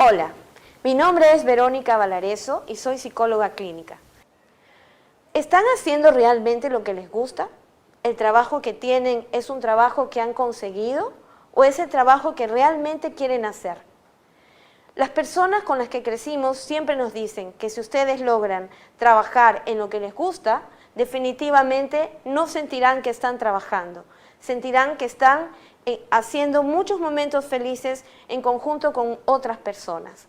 Hola, mi nombre es Verónica Valareso y soy psicóloga clínica. ¿Están haciendo realmente lo que les gusta? ¿El trabajo que tienen es un trabajo que han conseguido o es el trabajo que realmente quieren hacer? Las personas con las que crecimos siempre nos dicen que si ustedes logran trabajar en lo que les gusta, definitivamente no sentirán que están trabajando, sentirán que están haciendo muchos momentos felices en conjunto con otras personas.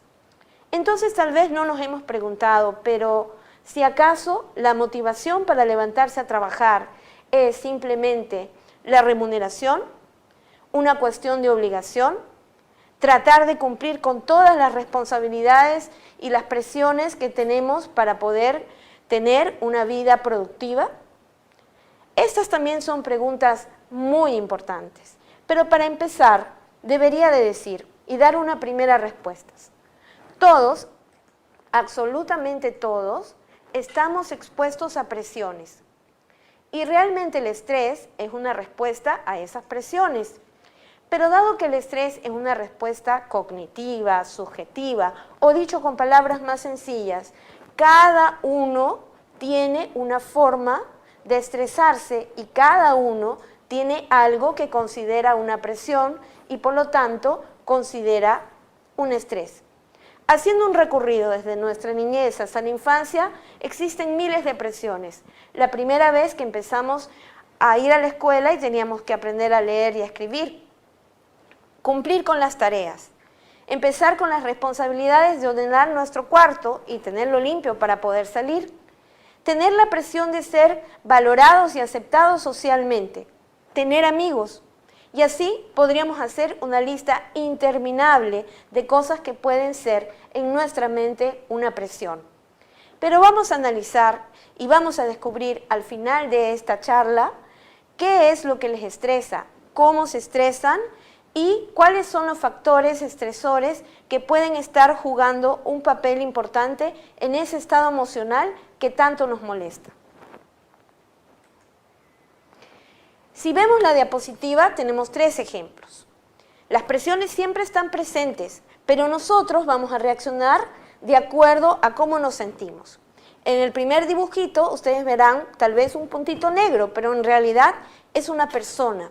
Entonces tal vez no nos hemos preguntado, pero si acaso la motivación para levantarse a trabajar es simplemente la remuneración, una cuestión de obligación, tratar de cumplir con todas las responsabilidades y las presiones que tenemos para poder tener una vida productiva. Estas también son preguntas muy importantes, pero para empezar debería de decir y dar una primera respuesta. Todos, absolutamente todos, estamos expuestos a presiones y realmente el estrés es una respuesta a esas presiones. Pero dado que el estrés es una respuesta cognitiva, subjetiva, o dicho con palabras más sencillas, cada uno tiene una forma de estresarse y cada uno tiene algo que considera una presión y por lo tanto considera un estrés. Haciendo un recorrido desde nuestra niñez hasta la infancia, existen miles de presiones. La primera vez que empezamos a ir a la escuela y teníamos que aprender a leer y a escribir, cumplir con las tareas, empezar con las responsabilidades de ordenar nuestro cuarto y tenerlo limpio para poder salir, tener la presión de ser valorados y aceptados socialmente, tener amigos, y así podríamos hacer una lista interminable de cosas que pueden ser en nuestra mente una presión. Pero vamos a analizar y vamos a descubrir al final de esta charla qué es lo que les estresa, cómo se estresan y cuáles son los factores estresores que pueden estar jugando un papel importante en ese estado emocional que tanto nos molesta. Si vemos la diapositiva, tenemos 3 ejemplos. Las presiones siempre están presentes, pero nosotros vamos a reaccionar de acuerdo a cómo nos sentimos. En el primer dibujito ustedes verán tal vez un puntito negro, pero en realidad es una persona.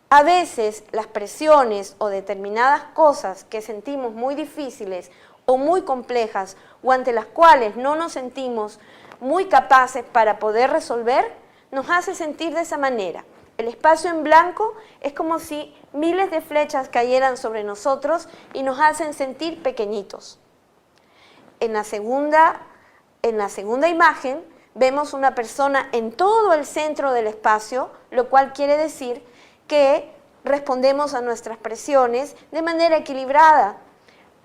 A veces las presiones o determinadas cosas que sentimos muy difíciles o muy complejas o ante las cuales no nos sentimos muy capaces para poder resolver, nos hace sentir de esa manera. El espacio en blanco es como si miles de flechas cayeran sobre nosotros y nos hacen sentir pequeñitos. En la segunda imagen vemos una persona en todo el centro del espacio, lo cual quiere decir que respondemos a nuestras presiones de manera equilibrada.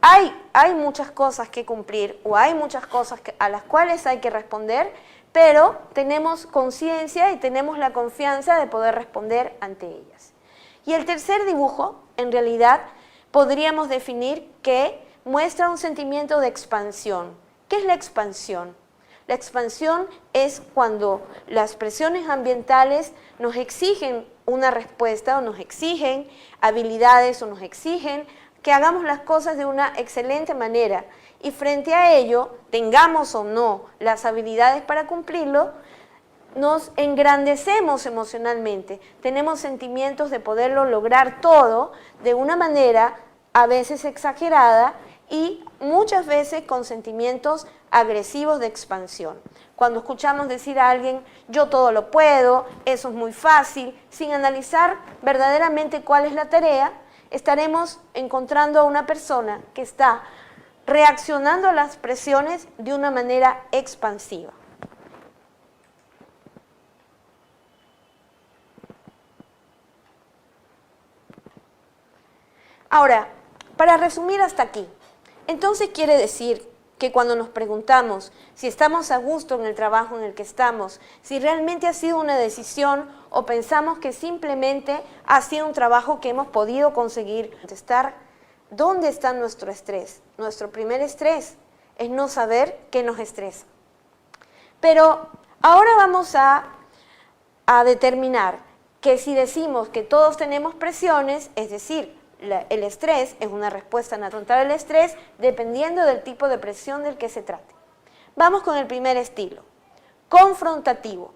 Hay muchas cosas que cumplir o hay muchas cosas a las cuales hay que responder, pero tenemos conciencia y tenemos la confianza de poder responder ante ellas. Y el tercer dibujo, en realidad, podríamos definir que muestra un sentimiento de expansión. ¿Qué es la expansión? La expansión es cuando las presiones ambientales nos exigen una respuesta o nos exigen habilidades o nos exigen que hagamos las cosas de una excelente manera y frente a ello, tengamos o no las habilidades para cumplirlo, nos engrandecemos emocionalmente, tenemos sentimientos de poderlo lograr todo de una manera a veces exagerada y muchas veces con sentimientos agresivos de expansión. Cuando escuchamos decir a alguien, yo todo lo puedo, eso es muy fácil, sin analizar verdaderamente cuál es la tarea, estaremos encontrando a una persona que está reaccionando a las presiones de una manera expansiva. Ahora, para resumir hasta aquí, entonces quiere decir que cuando nos preguntamos si estamos a gusto en el trabajo en el que estamos, si realmente ha sido una decisión o pensamos que simplemente ha sido un trabajo que hemos podido conseguir, ¿dónde está nuestro estrés? Nuestro primer estrés es no saber qué nos estresa. Pero ahora vamos a determinar que si decimos que todos tenemos presiones, es decir, el estrés es una respuesta natural al estrés dependiendo del tipo de presión del que se trate. Vamos con el primer estilo, confrontativo.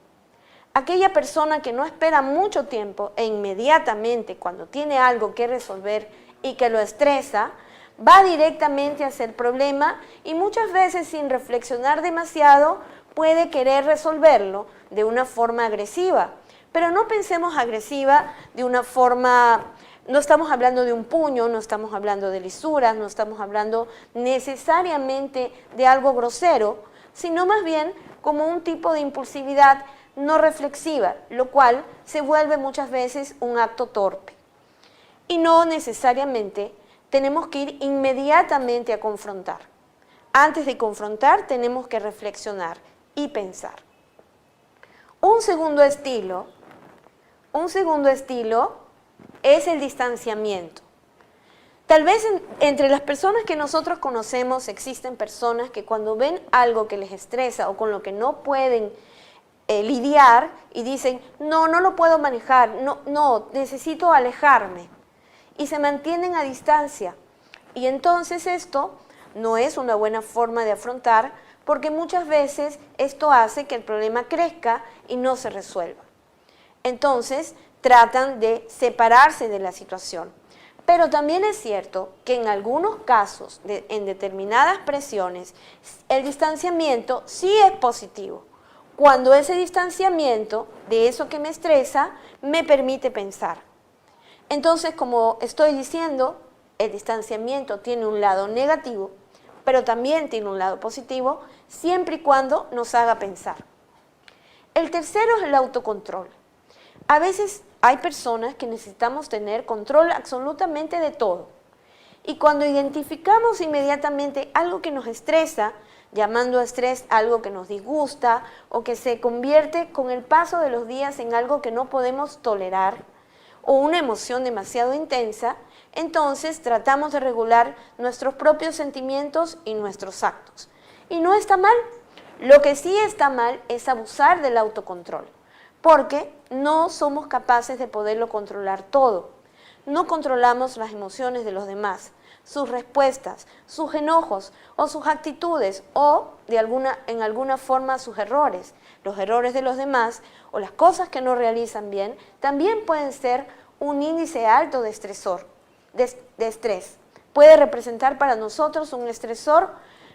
Aquella persona que no espera mucho tiempo e inmediatamente cuando tiene algo que resolver y que lo estresa, va directamente hacia el problema y muchas veces sin reflexionar demasiado puede querer resolverlo de una forma agresiva. Pero no pensemos agresiva de una forma, no estamos hablando de un puño, no estamos hablando de lisuras, no estamos hablando necesariamente de algo grosero, sino más bien como un tipo de impulsividad no reflexiva, lo cual se vuelve muchas veces un acto torpe. Y no necesariamente tenemos que ir inmediatamente a confrontar. Antes de confrontar tenemos que reflexionar y pensar. Un segundo estilo es el distanciamiento. Tal vez entre las personas que nosotros conocemos existen personas que cuando ven algo que les estresa o con lo que no pueden lidiar y dicen, no lo puedo manejar, no, necesito alejarme. Y se mantienen a distancia. Y entonces esto no es una buena forma de afrontar porque muchas veces esto hace que el problema crezca y no se resuelva. Entonces tratan de separarse de la situación. Pero también es cierto que en algunos casos, en determinadas presiones, el distanciamiento sí es positivo. Cuando ese distanciamiento de eso que me estresa me permite pensar. Entonces, como estoy diciendo, el distanciamiento tiene un lado negativo, pero también tiene un lado positivo, siempre y cuando nos haga pensar. El tercero es el autocontrol. A veces hay personas que necesitamos tener control absolutamente de todo. Y cuando identificamos inmediatamente algo que nos estresa, llamando a estrés algo que nos disgusta o que se convierte con el paso de los días en algo que no podemos tolerar o una emoción demasiado intensa, entonces tratamos de regular nuestros propios sentimientos y nuestros actos. Y no está mal. Lo que sí está mal es abusar del autocontrol, porque no somos capaces de poderlo controlar todo. No controlamos las emociones de los demás, sus respuestas, sus enojos o sus actitudes o en alguna forma sus errores. Los errores de los demás o las cosas que no realizan bien también pueden ser un índice alto de estrés. Puede representar para nosotros un estresor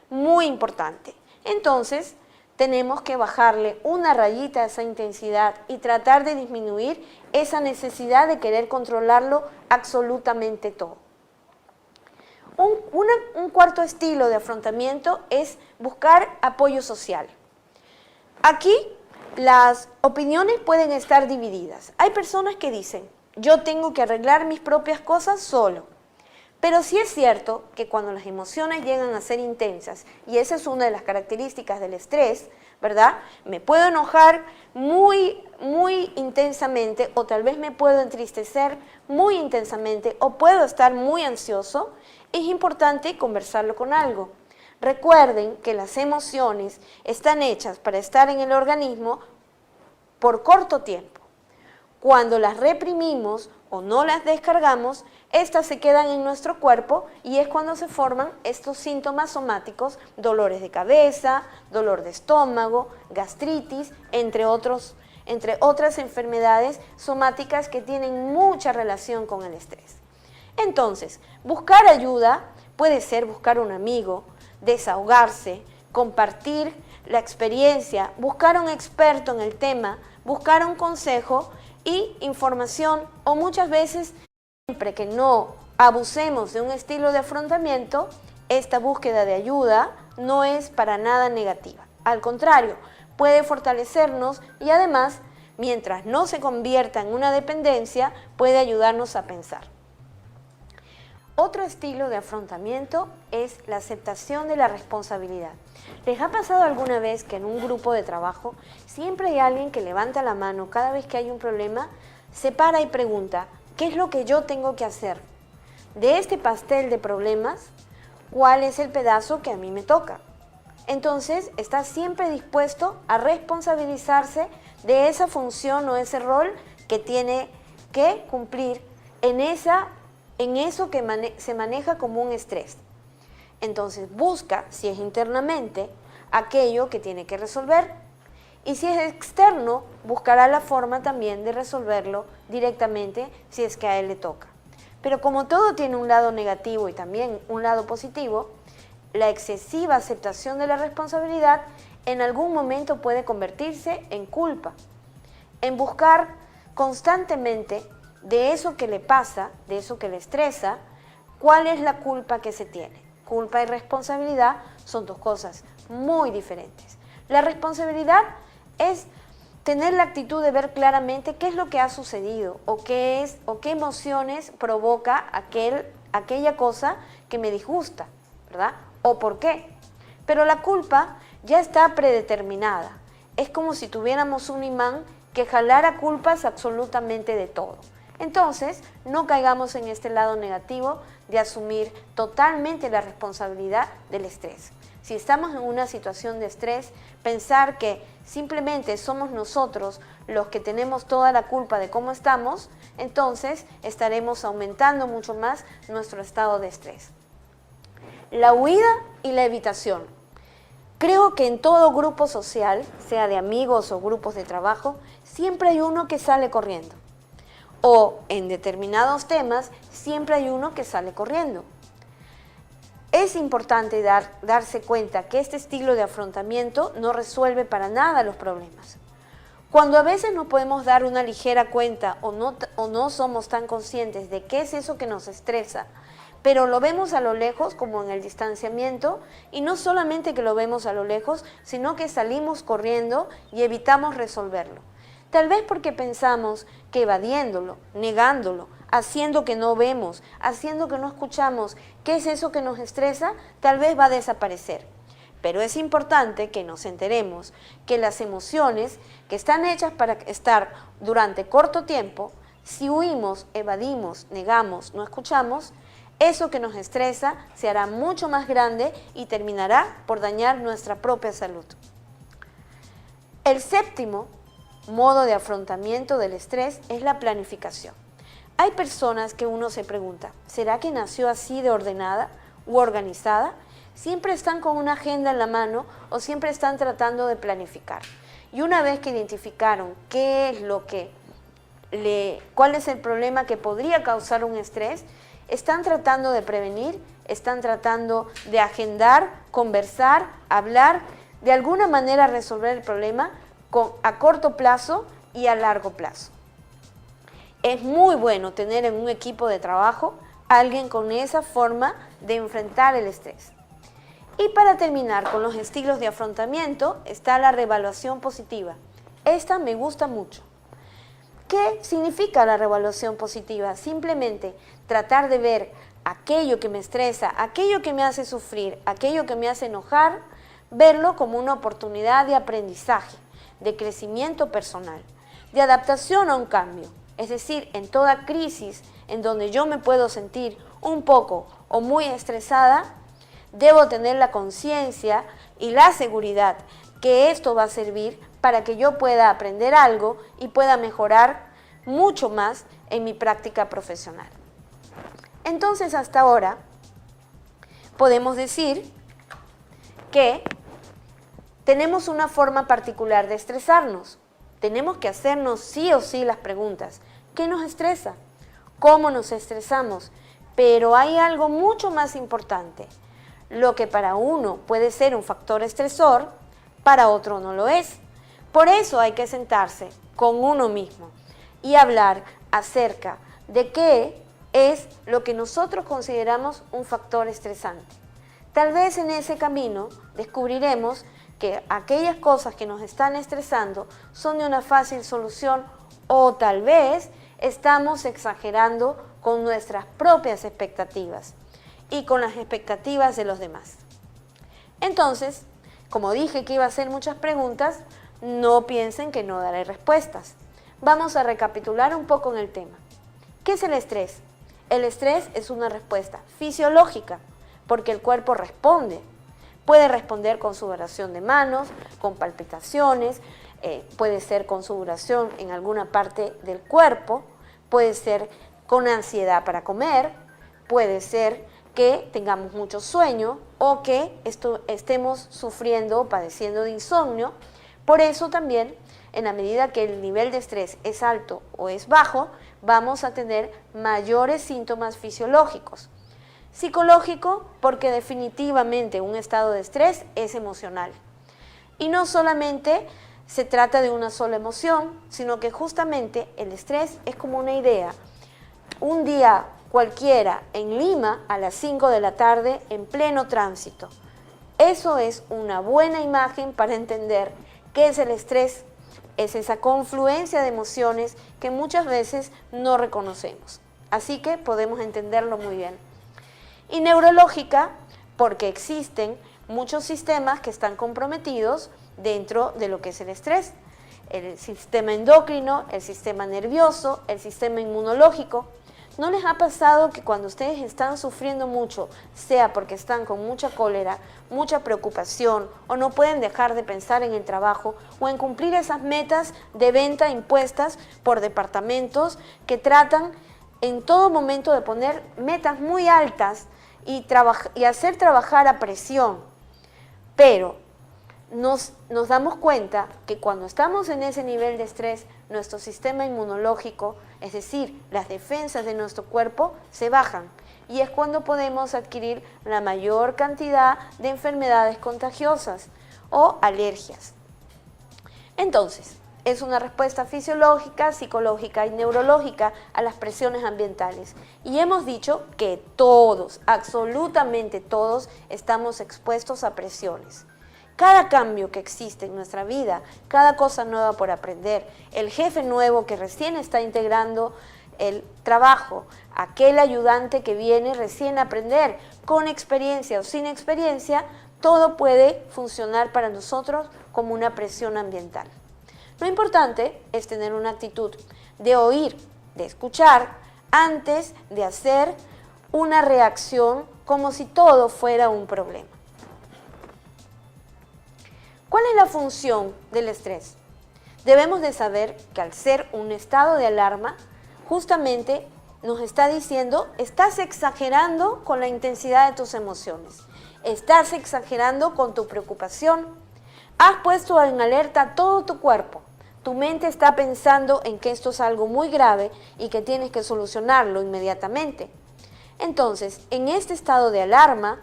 muy importante. Entonces, tenemos que bajarle una rayita a esa intensidad y tratar de disminuir esa necesidad de querer controlarlo absolutamente todo. Un cuarto estilo de afrontamiento es buscar apoyo social. Aquí las opiniones pueden estar divididas. Hay personas que dicen, yo tengo que arreglar mis propias cosas solo. Pero sí es cierto que cuando las emociones llegan a ser intensas, y esa es una de las características del estrés, ¿verdad? Me puedo enojar muy intensamente o tal vez me puedo entristecer muy intensamente o puedo estar muy ansioso. Es importante conversarlo con algo. Recuerden que las emociones están hechas para estar en el organismo por corto tiempo. Cuando las reprimimos o no las descargamos, estas se quedan en nuestro cuerpo y es cuando se forman estos síntomas somáticos, dolores de cabeza, dolor de estómago, gastritis, entre otras enfermedades somáticas que tienen mucha relación con el estrés. Entonces, buscar ayuda puede ser buscar un amigo, desahogarse, compartir la experiencia, buscar un experto en el tema, buscar un consejo y información, o muchas veces, siempre que no abusemos de un estilo de afrontamiento, esta búsqueda de ayuda no es para nada negativa. Al contrario, puede fortalecernos y además, mientras no se convierta en una dependencia, puede ayudarnos a pensar. Otro estilo de afrontamiento es la aceptación de la responsabilidad. ¿Les ha pasado alguna vez que en un grupo de trabajo siempre hay alguien que levanta la mano cada vez que hay un problema, se para y pregunta, ¿qué es lo que yo tengo que hacer? De este pastel de problemas, ¿cuál es el pedazo que a mí me toca? Entonces, está siempre dispuesto a responsabilizarse de esa función o ese rol que tiene que cumplir en esa en eso que se maneja como un estrés. Entonces busca, si es internamente, aquello que tiene que resolver. Y si es externo, buscará la forma también de resolverlo directamente si es que a él le toca. Pero como todo tiene un lado negativo y también un lado positivo, la excesiva aceptación de la responsabilidad en algún momento puede convertirse en culpa, en buscar constantemente de eso que le pasa, de eso que le estresa, cuál es la culpa que se tiene. Culpa y responsabilidad son dos cosas muy diferentes. La responsabilidad es tener la actitud de ver claramente qué es lo que ha sucedido o qué emociones provoca aquella cosa que me disgusta, ¿verdad? O por qué. Pero la culpa ya está predeterminada. Es como si tuviéramos un imán que jalara culpas absolutamente de todo. Entonces, no caigamos en este lado negativo de asumir totalmente la responsabilidad del estrés. Si estamos en una situación de estrés, pensar que simplemente somos nosotros los que tenemos toda la culpa de cómo estamos, entonces estaremos aumentando mucho más nuestro estado de estrés. La huida y la evitación. Creo que en todo grupo social, sea de amigos o grupos de trabajo, siempre hay uno que sale corriendo. O en determinados temas, siempre hay uno que sale corriendo. Es importante darse cuenta que este estilo de afrontamiento no resuelve para nada los problemas. Cuando a veces no podemos dar una ligera cuenta o no somos tan conscientes de qué es eso que nos estresa, pero lo vemos a lo lejos como en el distanciamiento, y no solamente que lo vemos a lo lejos, sino que salimos corriendo y evitamos resolverlo. Tal vez porque pensamos que evadiéndolo, negándolo, haciendo que no vemos, haciendo que no escuchamos qué es eso que nos estresa, tal vez va a desaparecer. Pero es importante que nos enteremos que las emociones que están hechas para estar durante corto tiempo, si huimos, evadimos, negamos, no escuchamos, eso que nos estresa se hará mucho más grande y terminará por dañar nuestra propia salud. El séptimo modo de afrontamiento del estrés es la planificación. Hay personas que uno se pregunta, ¿será que nació así de ordenada u organizada? Siempre están con una agenda en la mano o siempre están tratando de planificar. Y una vez que identificaron cuál es el problema que podría causar un estrés, están tratando de prevenir, están tratando de agendar, conversar, hablar, de alguna manera resolver el problema a corto plazo y a largo plazo. Es muy bueno tener en un equipo de trabajo a alguien con esa forma de enfrentar el estrés. Y para terminar con los estilos de afrontamiento está la reevaluación positiva. Esta me gusta mucho. ¿Qué significa la reevaluación positiva? Simplemente tratar de ver aquello que me estresa, aquello que me hace sufrir, aquello que me hace enojar, verlo como una oportunidad de aprendizaje, de crecimiento personal, de adaptación a un cambio. Es decir, en toda crisis en donde yo me puedo sentir un poco o muy estresada, debo tener la conciencia y la seguridad que esto va a servir para que yo pueda aprender algo y pueda mejorar mucho más en mi práctica profesional. Entonces, hasta ahora, podemos decir que tenemos una forma particular de estresarnos. Tenemos que hacernos sí o sí las preguntas. ¿Qué nos estresa? ¿Cómo nos estresamos? Pero hay algo mucho más importante. Lo que para uno puede ser un factor estresor, para otro no lo es. Por eso hay que sentarse con uno mismo y hablar acerca de qué es lo que nosotros consideramos un factor estresante. Tal vez en ese camino descubriremos que aquellas cosas que nos están estresando son de una fácil solución, o tal vez estamos exagerando con nuestras propias expectativas y con las expectativas de los demás. Entonces, como dije que iba a hacer muchas preguntas, no piensen que no daré respuestas. Vamos a recapitular un poco en el tema. ¿Qué es el estrés? El estrés es una respuesta fisiológica, porque el cuerpo responde. Puede responder con sudoración de manos, con palpitaciones, puede ser con sudoración en alguna parte del cuerpo, puede ser con ansiedad para comer, puede ser que tengamos mucho sueño o que estemos sufriendo o padeciendo de insomnio. Por eso también, en la medida que el nivel de estrés es alto o es bajo, vamos a tener mayores síntomas fisiológicos. Psicológico, porque definitivamente un estado de estrés es emocional. Y no solamente se trata de una sola emoción, sino que justamente el estrés es como una idea. Un día cualquiera en Lima a las 5 de la tarde en pleno tránsito. Eso es una buena imagen para entender qué es el estrés. Es esa confluencia de emociones que muchas veces no reconocemos. Así que podemos entenderlo muy bien. Y neurológica, porque existen muchos sistemas que están comprometidos dentro de lo que es el estrés. El sistema endocrino, el sistema nervioso, el sistema inmunológico. ¿No les ha pasado que cuando ustedes están sufriendo mucho, sea porque están con mucha cólera, mucha preocupación o no pueden dejar de pensar en el trabajo o en cumplir esas metas de venta impuestas por departamentos que tratan en todo momento de poner metas muy altas y hacer trabajar a presión? Pero nos damos cuenta que cuando estamos en ese nivel de estrés, nuestro sistema inmunológico, es decir, las defensas de nuestro cuerpo, se bajan. Y es cuando podemos adquirir la mayor cantidad de enfermedades contagiosas o alergias. Entonces, es una respuesta fisiológica, psicológica y neurológica a las presiones ambientales. Y hemos dicho que todos, absolutamente todos, estamos expuestos a presiones. Cada cambio que existe en nuestra vida, cada cosa nueva por aprender, el jefe nuevo que recién está integrando el trabajo, aquel ayudante que viene recién a aprender, con experiencia o sin experiencia, todo puede funcionar para nosotros como una presión ambiental. Lo importante es tener una actitud de oír, de escuchar, antes de hacer una reacción como si todo fuera un problema. ¿Cuál es la función del estrés? Debemos de saber que al ser un estado de alarma, justamente nos está diciendo, estás exagerando con la intensidad de tus emociones, estás exagerando con tu preocupación, has puesto en alerta todo tu cuerpo, tu mente está pensando en que esto es algo muy grave y que tienes que solucionarlo inmediatamente. Entonces, en este estado de alarma,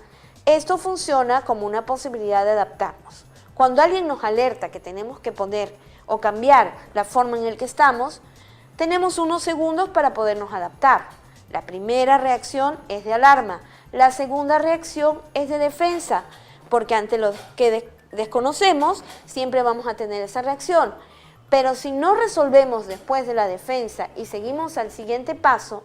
esto funciona como una posibilidad de adaptarnos. Cuando alguien nos alerta que tenemos que poner o cambiar la forma en la que estamos, tenemos unos segundos para podernos adaptar. La primera reacción es de alarma, la segunda reacción es de defensa, porque ante lo que desconocemos siempre vamos a tener esa reacción. Pero si no resolvemos después de la defensa y seguimos al siguiente paso,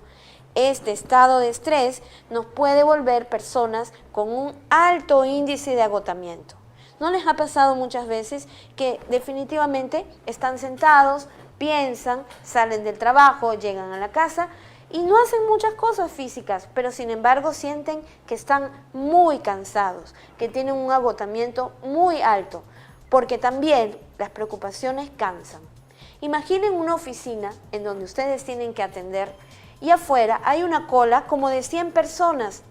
este estado de estrés nos puede volver personas con un alto índice de agotamiento. ¿No les ha pasado muchas veces que definitivamente están sentados, piensan, salen del trabajo, llegan a la casa y no hacen muchas cosas físicas, pero sin embargo sienten que están muy cansados, que tienen un agotamiento muy alto, porque también las preocupaciones cansan? Imaginen una oficina en donde ustedes tienen que atender y afuera hay una cola como de 100 personas.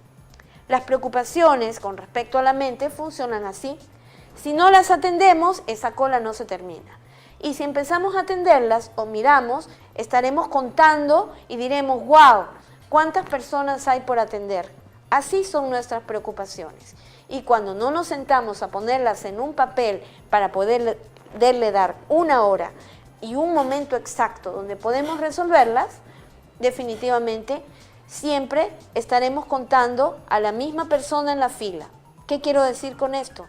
Las preocupaciones con respecto a la mente funcionan así. Si no las atendemos, esa cola no se termina. Y si empezamos a atenderlas o miramos, estaremos contando y diremos, wow, ¿cuántas personas hay por atender? Así son nuestras preocupaciones. Y cuando no nos sentamos a ponerlas en un papel para poderle dar una hora y un momento exacto donde podemos resolverlas, definitivamente siempre estaremos contando a la misma persona en la fila. ¿Qué quiero decir con esto?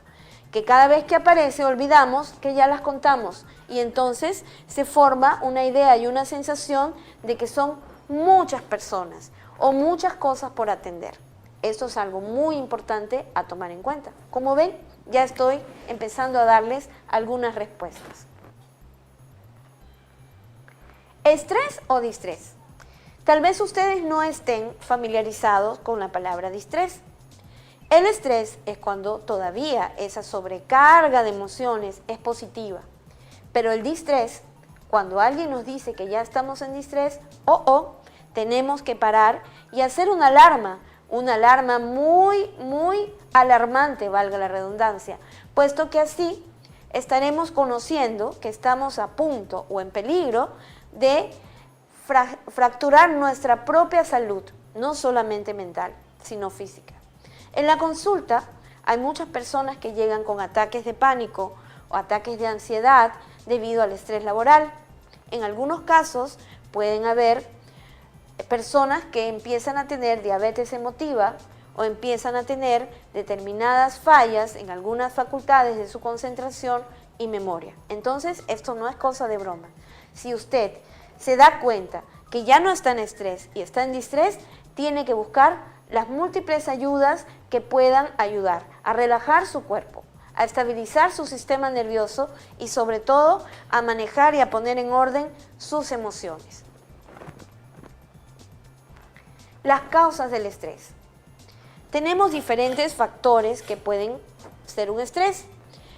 Que cada vez que aparece olvidamos que ya las contamos y entonces se forma una idea y una sensación de que son muchas personas o muchas cosas por atender. Esto es algo muy importante a tomar en cuenta. Como ven, ya estoy empezando a darles algunas respuestas. ¿Estrés o distrés? Tal vez ustedes no estén familiarizados con la palabra distrés. El estrés es cuando todavía esa sobrecarga de emociones es positiva, pero el distrés, cuando alguien nos dice que ya estamos en distrés, tenemos que parar y hacer una alarma muy, muy alarmante, valga la redundancia, puesto que así estaremos conociendo que estamos a punto o en peligro de fracturar nuestra propia salud, no solamente mental, sino física. En la consulta hay muchas personas que llegan con ataques de pánico o ataques de ansiedad debido al estrés laboral. En algunos casos pueden haber personas que empiezan a tener diabetes emotiva o empiezan a tener determinadas fallas en algunas facultades de su concentración y memoria. Entonces, esto no es cosa de broma. Si usted se da cuenta que ya no está en estrés y está en distrés, tiene que buscar las múltiples ayudas que puedan ayudar a relajar su cuerpo, a estabilizar su sistema nervioso y sobre todo a manejar y a poner en orden sus emociones. Las causas del estrés. Tenemos diferentes factores que pueden ser un estrés.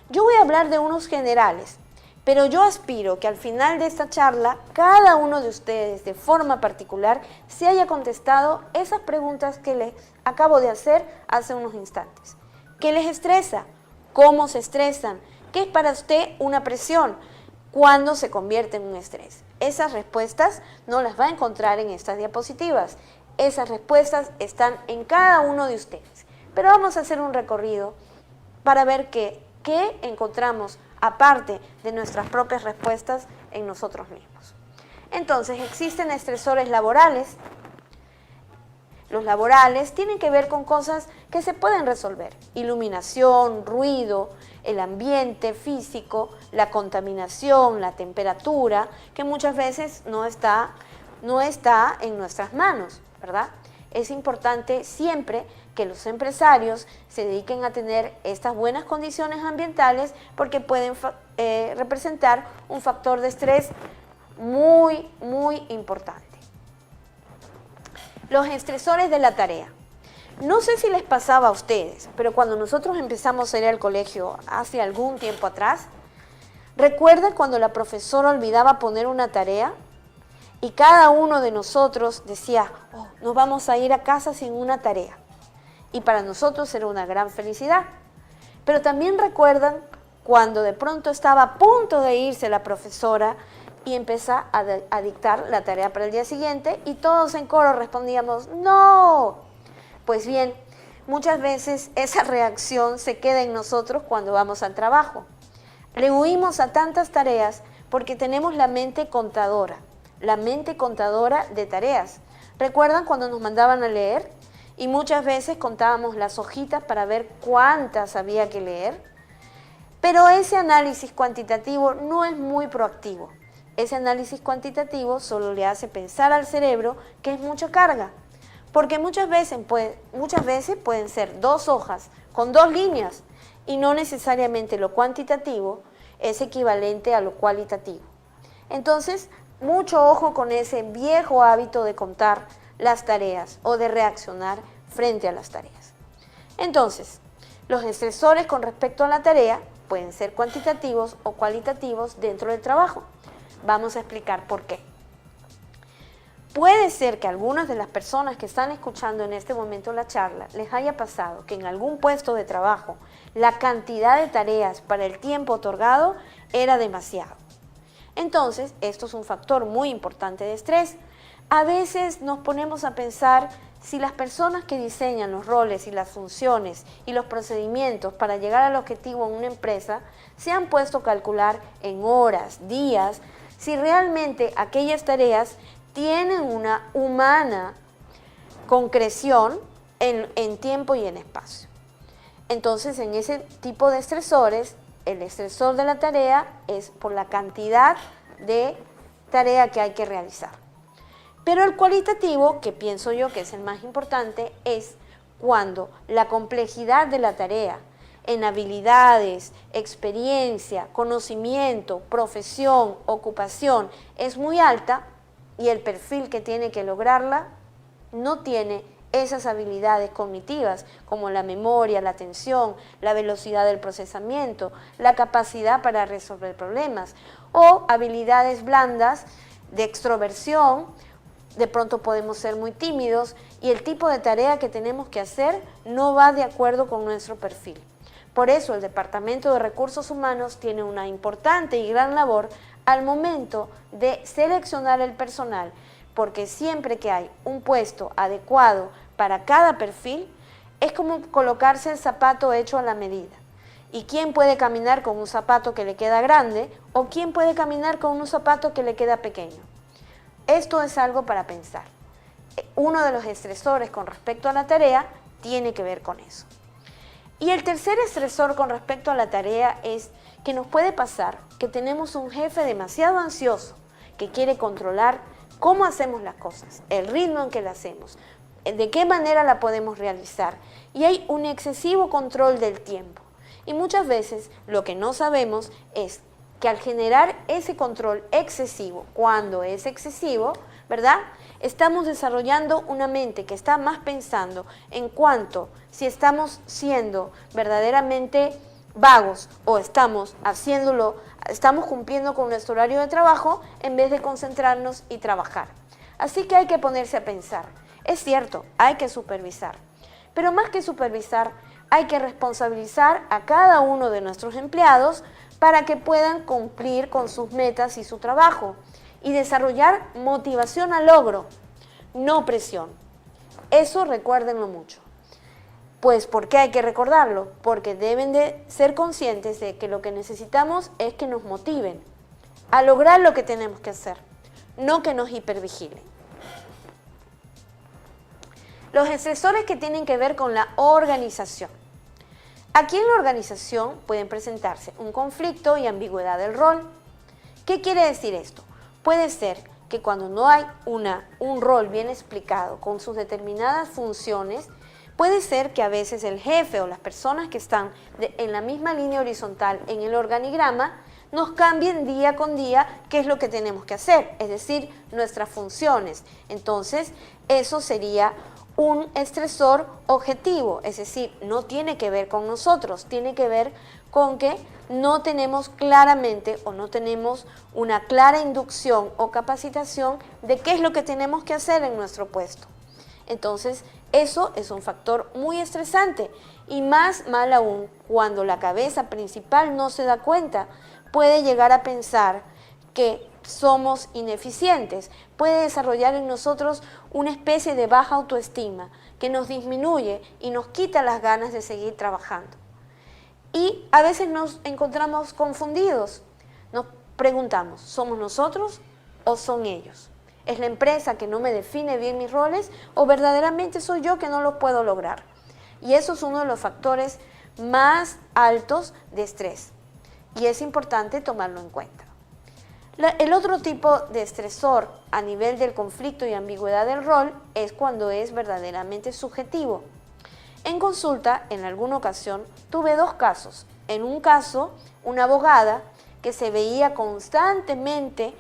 Yo voy a hablar de unos generales, pero yo aspiro que al final de esta charla, cada uno de ustedes de forma particular se haya contestado esas preguntas que les acabo de hacer hace unos instantes. ¿Qué les estresa? ¿Cómo se estresan? ¿Qué es para usted una presión? ¿Cuándo se convierte en un estrés? Esas respuestas no las va a encontrar en estas diapositivas. Esas respuestas están en cada uno de ustedes. Pero vamos a hacer un recorrido para ver qué encontramos aparte de nuestras propias respuestas en nosotros mismos. Entonces, existen estresores laborales. Los laborales tienen que ver con cosas que se pueden resolver. Iluminación, ruido, el ambiente físico, la contaminación, la temperatura, que muchas veces no está en nuestras manos, ¿verdad? Es importante siempre que los empresarios se dediquen a tener estas buenas condiciones ambientales porque pueden representar un factor de estrés muy, muy importante. Los estresores de la tarea. No sé si les pasaba a ustedes, pero cuando nosotros empezamos a ir al colegio hace algún tiempo atrás, ¿recuerdan cuando la profesora olvidaba poner una tarea? Y cada uno de nosotros decía, oh, nos vamos a ir a casa sin una tarea. Y para nosotros era una gran felicidad. Pero también recuerdan cuando de pronto estaba a punto de irse la profesora y empezó a dictar la tarea para el día siguiente y todos en coro respondíamos, ¡no! Pues bien, muchas veces esa reacción se queda en nosotros cuando vamos al trabajo. Le huimos a tantas tareas porque tenemos la mente contadora de tareas. ¿Recuerdan cuando nos mandaban a leer? Y muchas veces contábamos las hojitas para ver cuántas había que leer. Pero ese análisis cuantitativo no es muy proactivo. Ese análisis cuantitativo solo le hace pensar al cerebro que es mucha carga. Porque muchas veces pueden ser 2 hojas con 2 líneas y no necesariamente lo cuantitativo es equivalente a lo cualitativo. Entonces, mucho ojo con ese viejo hábito de contar las tareas o de reaccionar frente a las tareas. Entonces, los estresores con respecto a la tarea pueden ser cuantitativos o cualitativos dentro del trabajo. Vamos a explicar por qué. Puede ser que algunas de las personas que están escuchando en este momento la charla les haya pasado que en algún puesto de trabajo la cantidad de tareas para el tiempo otorgado era demasiado. Entonces, esto es un factor muy importante de estrés. A veces nos ponemos a pensar si las personas que diseñan los roles y las funciones y los procedimientos para llegar al objetivo en una empresa se han puesto a calcular en horas, días, si realmente aquellas tareas tienen una humana concreción en tiempo y en espacio. Entonces, en ese tipo de estresores, el estresor de la tarea es por la cantidad de tarea que hay que realizar. Pero el cualitativo, que pienso yo que es el más importante, es cuando la complejidad de la tarea en habilidades, experiencia, conocimiento, profesión, ocupación es muy alta y el perfil que tiene que lograrla no tiene esas habilidades cognitivas como la memoria, la atención, la velocidad del procesamiento, la capacidad para resolver problemas o habilidades blandas de extroversión, de pronto podemos ser muy tímidos y el tipo de tarea que tenemos que hacer no va de acuerdo con nuestro perfil. Por eso el Departamento de Recursos Humanos tiene una importante y gran labor al momento de seleccionar el personal, porque siempre que hay un puesto adecuado para cada perfil, es como colocarse el zapato hecho a la medida. ¿Y quién puede caminar con un zapato que le queda grande o quién puede caminar con un zapato que le queda pequeño? Esto es algo para pensar. Uno de los estresores con respecto a la tarea tiene que ver con eso. Y el tercer estresor con respecto a la tarea es que nos puede pasar que tenemos un jefe demasiado ansioso que quiere controlar cómo hacemos las cosas, el ritmo en que la hacemos, de qué manera la podemos realizar. Y hay un excesivo control del tiempo. Y muchas veces lo que no sabemos es que al generar ese control excesivo, cuando es excesivo, ¿verdad?, estamos desarrollando una mente que está más pensando en cuanto si estamos siendo verdaderamente vagos o estamos cumpliendo con nuestro horario de trabajo en vez de concentrarnos y trabajar. Así que hay que ponerse a pensar. Es cierto, hay que supervisar, pero más que supervisar, hay que responsabilizar a cada uno de nuestros empleados para que puedan cumplir con sus metas y su trabajo y desarrollar motivación al logro, no presión. Eso recuérdenlo mucho. Pues, ¿por qué hay que recordarlo? Porque deben de ser conscientes de que lo que necesitamos es que nos motiven a lograr lo que tenemos que hacer, no que nos hipervigilen. Los estresores que tienen que ver con la organización. Aquí en la organización pueden presentarse un conflicto y ambigüedad del rol. ¿Qué quiere decir esto? Puede ser que cuando no hay un rol bien explicado con sus determinadas funciones, puede ser que a veces el jefe o las personas que están en la misma línea horizontal en el organigrama nos cambien día con día qué es lo que tenemos que hacer, es decir, nuestras funciones. Entonces, eso sería un estresor objetivo, es decir, no tiene que ver con nosotros, tiene que ver con que no tenemos claramente o no tenemos una clara inducción o capacitación de qué es lo que tenemos que hacer en nuestro puesto. Entonces, eso es un factor muy estresante y más mal aún cuando la cabeza principal no se da cuenta, puede llegar a pensar que somos ineficientes, puede desarrollar en nosotros una especie de baja autoestima que nos disminuye y nos quita las ganas de seguir trabajando. Y a veces nos encontramos confundidos, nos preguntamos, ¿somos nosotros o son ellos? ¿Es la empresa que no me define bien mis roles o verdaderamente soy yo que no los puedo lograr? Y eso es uno de los factores más altos de estrés y es importante tomarlo en cuenta. El otro tipo de estresor a nivel del conflicto y ambigüedad del rol es cuando es verdaderamente subjetivo. En consulta, en alguna ocasión, tuve dos casos. En un caso, una abogada que se veía constantemente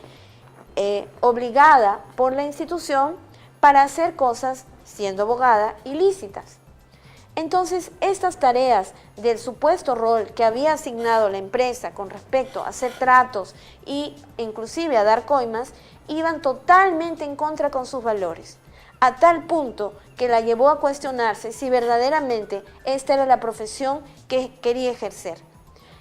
obligada por la institución para hacer cosas, siendo abogada, ilícitas. Entonces, estas tareas del supuesto rol que había asignado la empresa con respecto a hacer tratos e inclusive a dar coimas, iban totalmente en contra con sus valores, a tal punto que la llevó a cuestionarse si verdaderamente esta era la profesión que quería ejercer.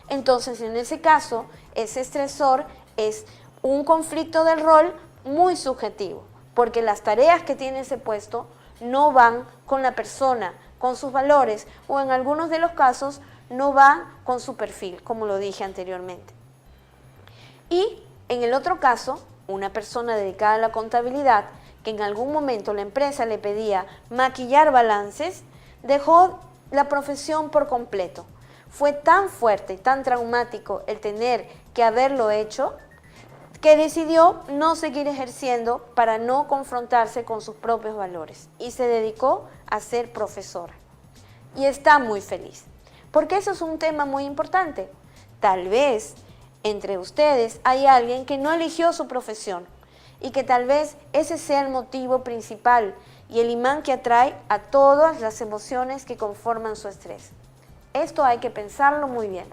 Entonces, en ese caso, ese estresor es un conflicto del rol muy subjetivo, porque las tareas que tiene ese puesto no van con la persona, con sus valores o en algunos de los casos no va con su perfil, como lo dije anteriormente. Y en el otro caso, una persona dedicada a la contabilidad que en algún momento la empresa le pedía maquillar balances, dejó la profesión por completo. Fue tan fuerte y tan traumático el tener que haberlo hecho que decidió no seguir ejerciendo para no confrontarse con sus propios valores y se dedicó a ser profesora. Y está muy feliz, porque eso es un tema muy importante. Tal vez entre ustedes hay alguien que no eligió su profesión y que tal vez ese sea el motivo principal y el imán que atrae a todas las emociones que conforman su estrés. Esto hay que pensarlo muy bien.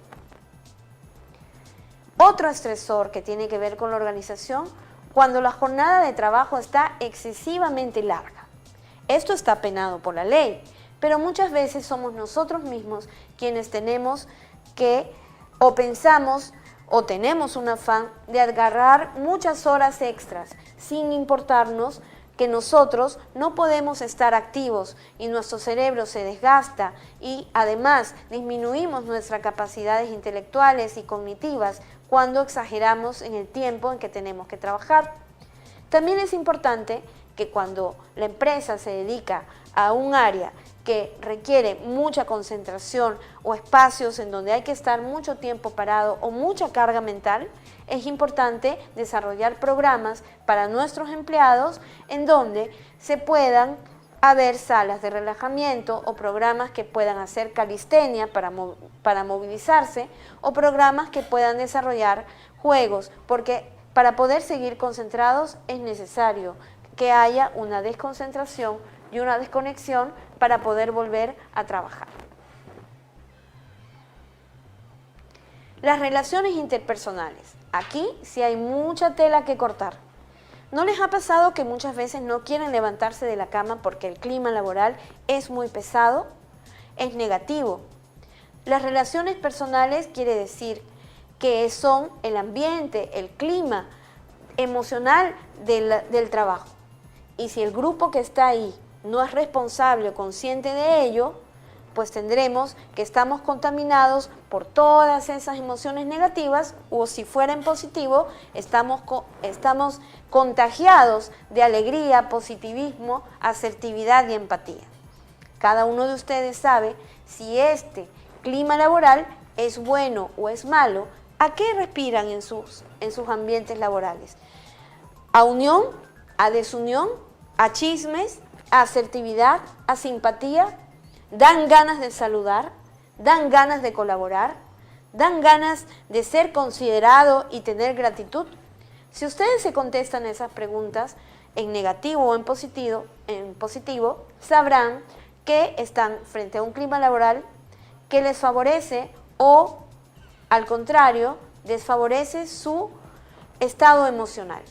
Otro estresor que tiene que ver con la organización cuando la jornada de trabajo está excesivamente larga. Esto está penado por la ley, pero muchas veces somos nosotros mismos quienes tenemos que, o pensamos, o tenemos un afán de agarrar muchas horas extras, sin importarnos que nosotros no podemos estar activos y nuestro cerebro se desgasta y además disminuimos nuestras capacidades intelectuales y cognitivas cuando exageramos en el tiempo en que tenemos que trabajar. También es importante que cuando la empresa se dedica a un área que requiere mucha concentración o espacios en donde hay que estar mucho tiempo parado o mucha carga mental, es importante desarrollar programas para nuestros empleados en donde se puedan haber salas de relajamiento o programas que puedan hacer calistenia para movilizarse o programas que puedan desarrollar juegos, porque para poder seguir concentrados es necesario que haya una desconcentración y una desconexión para poder volver a trabajar. Las relaciones interpersonales. Aquí sí hay mucha tela que cortar. ¿No les ha pasado que muchas veces no quieren levantarse de la cama porque el clima laboral es muy pesado? Es negativo. Las relaciones personales quiere decir que son el ambiente, el clima emocional del trabajo. Y si el grupo que está ahí no es responsable o consciente de ello, pues tendremos que estamos contaminados por todas esas emociones negativas, o si fuera en positivo, estamos contagiados de alegría, positivismo, asertividad y empatía. Cada uno de ustedes sabe si este clima laboral es bueno o es malo, a qué respiran en sus ambientes laborales. ¿A unión? ¿A desunión? ¿A chismes? ¿A asertividad? ¿A simpatía? ¿Dan ganas de saludar? ¿Dan ganas de colaborar? ¿Dan ganas de ser considerado y tener gratitud? Si ustedes se contestan esas preguntas en negativo o en positivo, sabrán que están frente a un clima laboral que les favorece o, al contrario, desfavorece su estado emocional.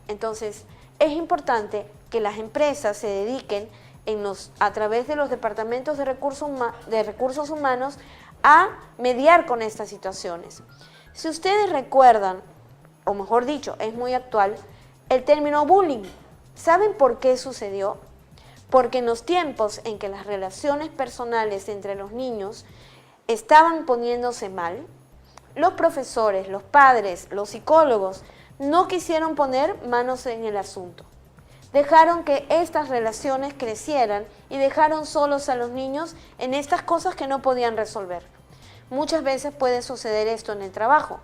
Entonces, es importante que las empresas se dediquen a través de los departamentos de recursos humanos a mediar con estas situaciones. Si ustedes recuerdan, o mejor dicho, es muy actual, el término bullying. ¿Saben por qué sucedió? Porque en los tiempos en que las relaciones personales entre los niños estaban poniéndose mal, los profesores, los padres, los psicólogos no quisieron poner manos en el asunto. Dejaron que estas relaciones crecieran y dejaron solos a los niños en estas cosas que no podían resolver. Muchas veces puede suceder esto en el trabajo,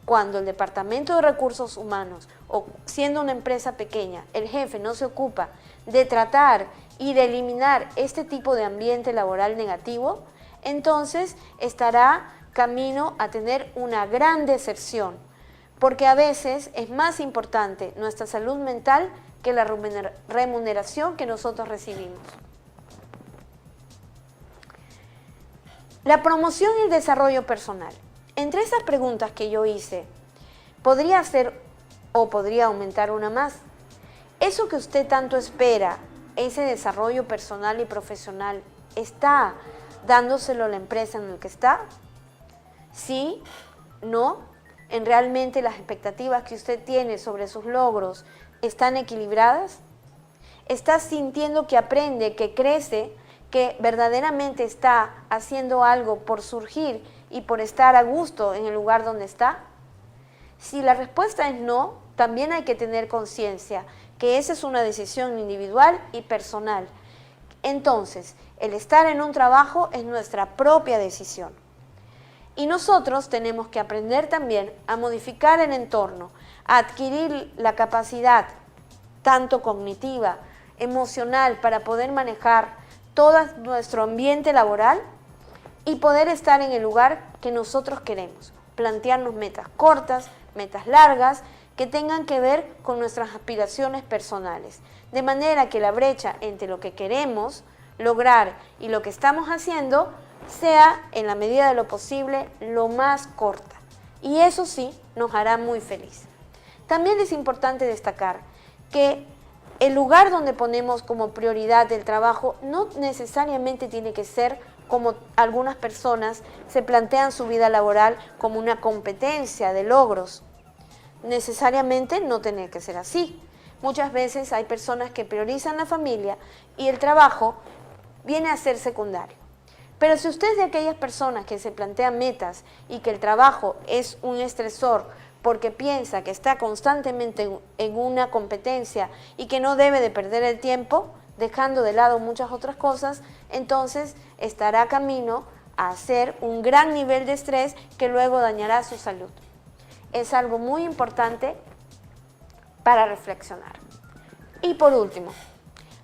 cuando el departamento de recursos humanos, o siendo una empresa pequeña, el jefe no se ocupa de tratar y de eliminar este tipo de ambiente laboral negativo, entonces estará camino a tener una gran deserción, porque a veces es más importante nuestra salud mental que la remuneración que nosotros recibimos. La promoción y el desarrollo personal. Entre esas preguntas que yo hice, podría hacer o podría aumentar una más. Eso que usted tanto espera, ese desarrollo personal y profesional, ¿está dándoselo a la empresa en la que está? ¿Sí? ¿No? ¿En realmente las expectativas que usted tiene sobre sus logros están equilibradas? ¿Está sintiendo que aprende, que crece, que verdaderamente está haciendo algo por surgir y por estar a gusto en el lugar donde está? Si la respuesta es no, también hay que tener conciencia que esa es una decisión individual y personal. Entonces, el estar en un trabajo es nuestra propia decisión. Y nosotros tenemos que aprender también a modificar el entorno, a adquirir la capacidad, tanto cognitiva, emocional, para poder manejar todo nuestro ambiente laboral y poder estar en el lugar que nosotros queremos. Plantearnos metas cortas, metas largas, que tengan que ver con nuestras aspiraciones personales. De manera que la brecha entre lo que queremos lograr y lo que estamos haciendo sea, en la medida de lo posible, lo más corta. Y eso sí, nos hará muy feliz. También es importante destacar que el lugar donde ponemos como prioridad el trabajo no necesariamente tiene que ser como algunas personas se plantean su vida laboral como una competencia de logros. Necesariamente no tiene que ser así. Muchas veces hay personas que priorizan la familia y el trabajo viene a ser secundario. Pero si usted es de aquellas personas que se plantean metas y que el trabajo es un estresor porque piensa que está constantemente en una competencia y que no debe de perder el tiempo, dejando de lado muchas otras cosas, entonces estará camino a hacer un gran nivel de estrés que luego dañará su salud. Es algo muy importante para reflexionar. Y por último,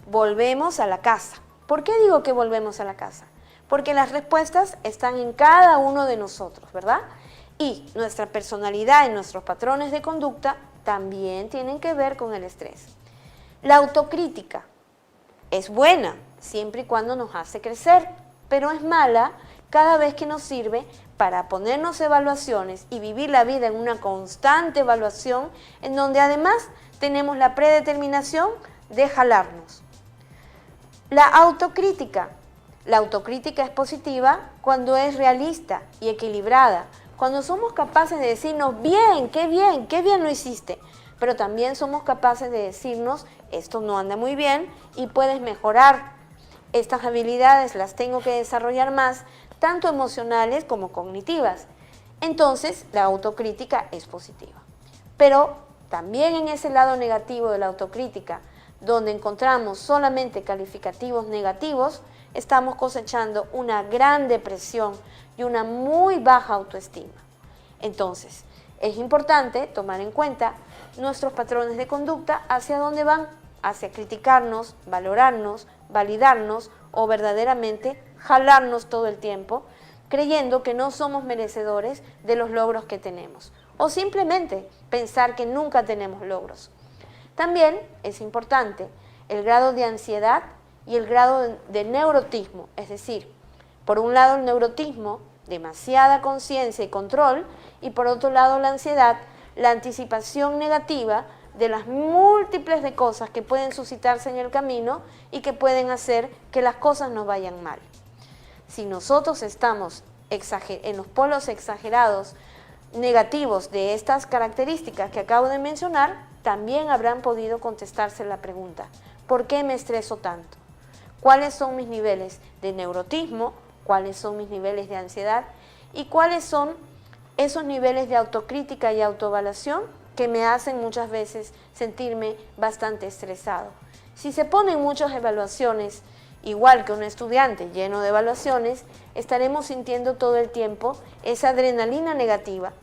volvemos a la casa. ¿Por qué digo que volvemos a la casa? Porque las respuestas están en cada uno de nosotros, ¿verdad? Y nuestra personalidad y nuestros patrones de conducta también tienen que ver con el estrés. La autocrítica es buena siempre y cuando nos hace crecer, pero es mala cada vez que nos sirve para ponernos evaluaciones y vivir la vida en una constante evaluación en donde además tenemos la predeterminación de jalarnos. La autocrítica es positiva cuando es realista y equilibrada, cuando somos capaces de decirnos, qué bien lo hiciste, pero también somos capaces de decirnos, esto no anda muy bien y puedes mejorar. Estas habilidades las tengo que desarrollar más, tanto emocionales como cognitivas. Entonces, la autocrítica es positiva. Pero también en ese lado negativo de la autocrítica, donde encontramos solamente calificativos negativos, estamos cosechando una gran depresión y una muy baja autoestima. Entonces, es importante tomar en cuenta nuestros patrones de conducta hacia dónde van, hacia criticarnos, valorarnos, validarnos o verdaderamente jalarnos todo el tiempo, creyendo que no somos merecedores de los logros que tenemos, o simplemente pensar que nunca tenemos logros. También es importante el grado de ansiedad y el grado de neurotismo, es decir, por un lado el neurotismo, demasiada conciencia y control, y por otro lado la ansiedad, la anticipación negativa de las múltiples de cosas que pueden suscitarse en el camino y que pueden hacer que las cosas nos vayan mal. Si nosotros estamos en los polos exagerados negativos de estas características que acabo de mencionar, también habrán podido contestarse la pregunta, ¿por qué me estreso tanto? ¿Cuáles son mis niveles de neurotismo? ¿Cuáles son mis niveles de ansiedad? ¿Y cuáles son esos niveles de autocrítica y autoevaluación que me hacen muchas veces sentirme bastante estresado? Si se ponen muchas evaluaciones, igual que un estudiante lleno de evaluaciones, estaremos sintiendo todo el tiempo esa adrenalina negativa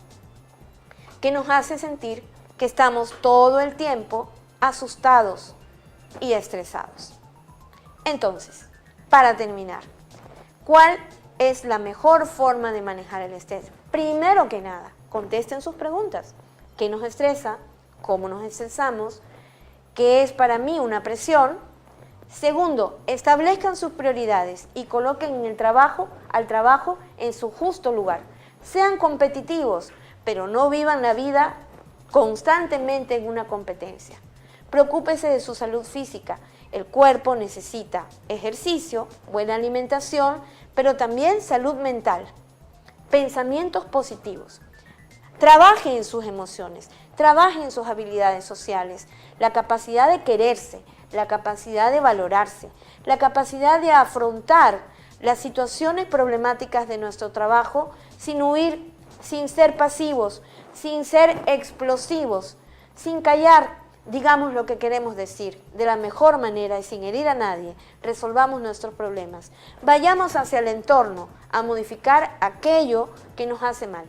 que nos hace sentir que estamos todo el tiempo asustados y estresados. Entonces, para terminar, ¿cuál es la mejor forma de manejar el estrés? Primero que nada, contesten sus preguntas. ¿Qué nos estresa? ¿Cómo nos estresamos? ¿Qué es para mí una presión? Segundo, establezcan sus prioridades y coloquen al trabajo en su justo lugar. Sean competitivos, pero no vivan la vida constantemente en una competencia. Preocúpese de su salud física. El cuerpo necesita ejercicio, buena alimentación, pero también salud mental, pensamientos positivos. Trabaje en sus emociones, trabaje en sus habilidades sociales, la capacidad de quererse, la capacidad de valorarse, la capacidad de afrontar las situaciones problemáticas de nuestro trabajo sin huir, sin ser pasivos, sin ser explosivos, sin callar. Digamos lo que queremos decir de la mejor manera y sin herir a nadie. Resolvamos nuestros problemas. Vayamos hacia el entorno a modificar aquello que nos hace mal.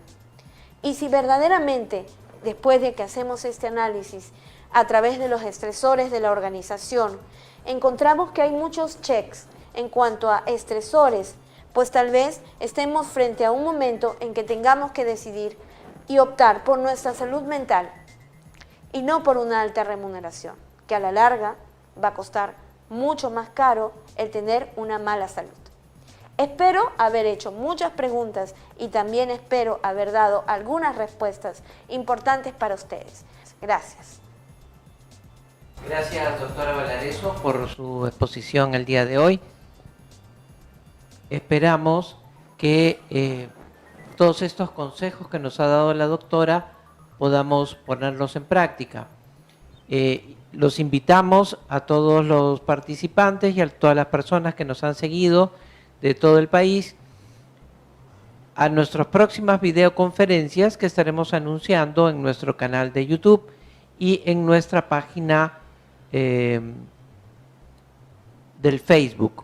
Y si verdaderamente, después de que hacemos este análisis, a través de los estresores de la organización, encontramos que hay muchos checks en cuanto a estresores, pues tal vez estemos frente a un momento en que tengamos que decidir y optar por nuestra salud mental y no por una alta remuneración, que a la larga va a costar mucho más caro el tener una mala salud. Espero haber hecho muchas preguntas y también espero haber dado algunas respuestas importantes para ustedes. Gracias. Gracias, doctora Valareso, por su exposición el día de hoy. Esperamos que todos estos consejos que nos ha dado la doctora podamos ponerlos en práctica. Los invitamos a todos los participantes y a todas las personas que nos han seguido de todo el país a nuestras próximas videoconferencias que estaremos anunciando en nuestro canal de YouTube y en nuestra página del Facebook.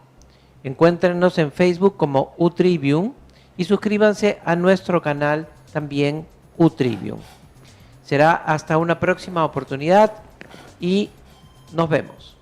Encuéntrenos en Facebook como Utrivium y suscríbanse a nuestro canal también Utrivium. Será hasta una próxima oportunidad y nos vemos.